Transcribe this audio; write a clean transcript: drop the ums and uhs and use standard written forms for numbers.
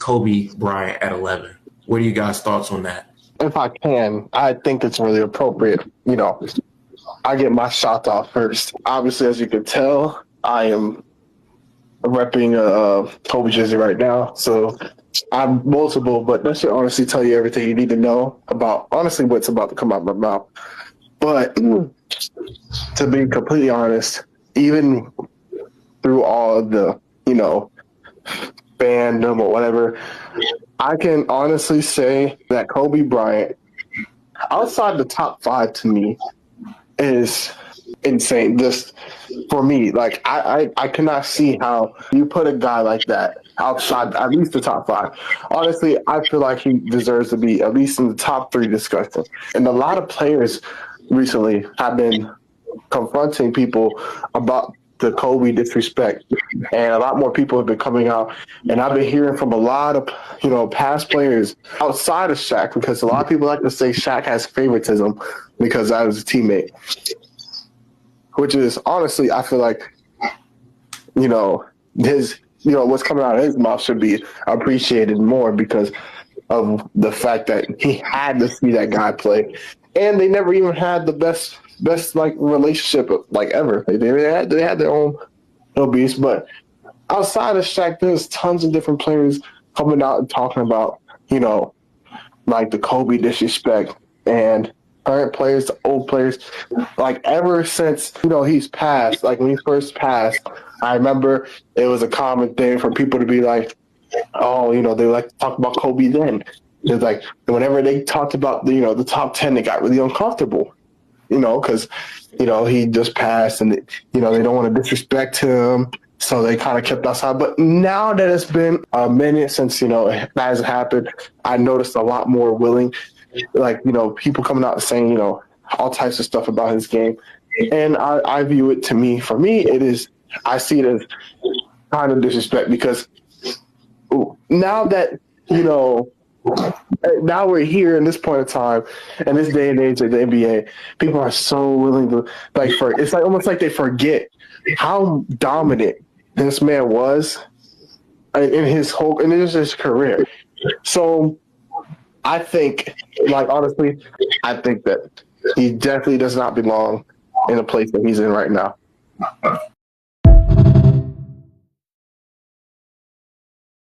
Kobe Bryant at 11. What are you guys' thoughts on that? If I can, I think it's really appropriate. I get my shots off first. Obviously, as you can tell, I am repping a Kobe jersey right now. So I'm multiple, but that should honestly tell you everything you need to know about, honestly, what's about to come out of my mouth. But to be completely honest, even through all of the, fandom or whatever, I can honestly say that Kobe Bryant, outside the top 5 to me, is insane. Just for me, like I cannot see how you put a guy like that outside at least the top 5. Honestly, I feel like he deserves to be at least in the top 3 discussion. And a lot of players recently have been confronting people about the Kobe disrespect, and a lot more people have been coming out. And I've been hearing from a lot of past players outside of Shaq, because a lot of people like to say Shaq has favoritism because I was a teammate, which is honestly, I feel like his what's coming out of his mouth should be appreciated more because of the fact that he had to see that guy play, and they never even had the best like relationship like ever. They had their own beast, but outside of Shaq, there's tons of different players coming out and talking about like the Kobe disrespect, and current players to old players, like ever since he's passed. Like when he first passed, I remember it was a common thing for people to be like, oh, they like to talk about Kobe then. It's like whenever they talked about the top 10, they got really uncomfortable, because he just passed, and they don't want to disrespect him, so they kind of kept outside. But now that it's been a minute since that has happened, I noticed a lot more willing, like people coming out and saying all types of stuff about his game, and I view it, for me it is, I see it as kind of disrespect, because now that now we're here in this point of time, in this day and age of the NBA, people are so willing to it's like almost like they forget how dominant this man was in his his career. So I think, honestly, I think that he definitely does not belong in the place that he's in right now.